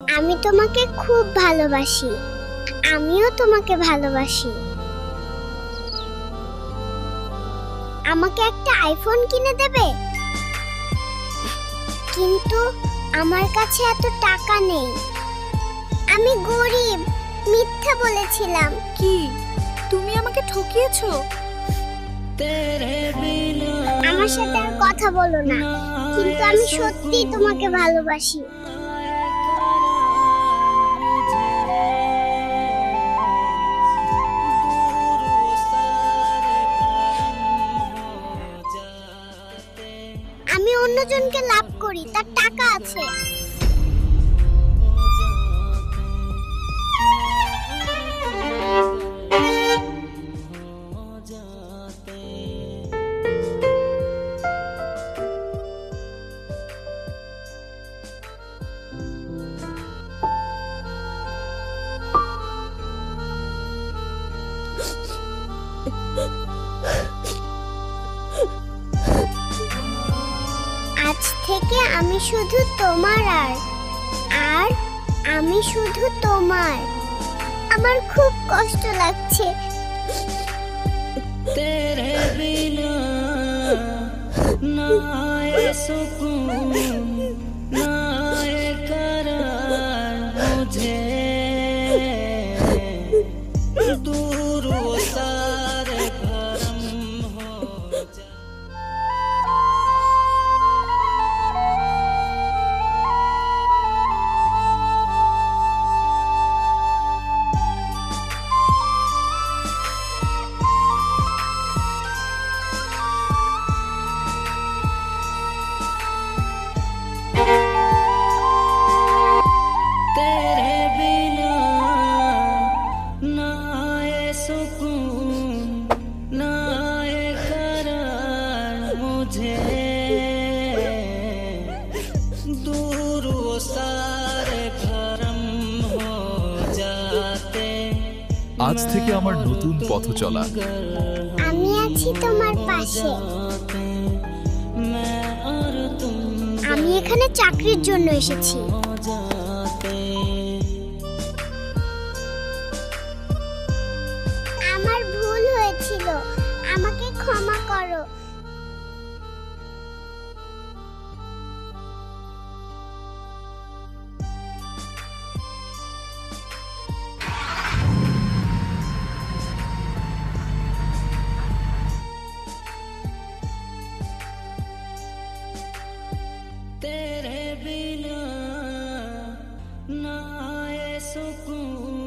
আমি তোমাকে খুব ভালোবাসি, আমিও তোমাকে ভালোবাসি। আমাকে একটা আইফোন কিনে দেবে? কিন্তু আমার কাছে এত টাকা নেই, আমি গরিব, মিথ্যা বলেছিলাম। কি তুমি আমাকে ঠকিয়েছো? আমার সাথে আর কথা বলো না, কিন্তু আমি সত্যি তোমাকে ভালোবাসি। আমি অন্যজনকে লাভ করি, তার টাকা আছে। আজ থেকে আমি শুধু তোমার আর আমি শুধু তোমার। আমার খুব কষ্ট লাগছে। तेरे बिना ना ये सुकून ना ये करार मुझे दूर वो सारे भरम हो जाए। तेरे बिना ना ये सुकून ना ये करार मुझे दूर वो सारे भरम हो जाते। আজ থেকে আমার নতুন পথ চলা। আমি আছি তোমার পাশে। मैं और तुम আমি এখানে চাকরির জন্য এসেছি। जाते। আমার ভুল হয়েছিল, আমাকে ক্ষমা করো। तेरे बिना ना ये सुकून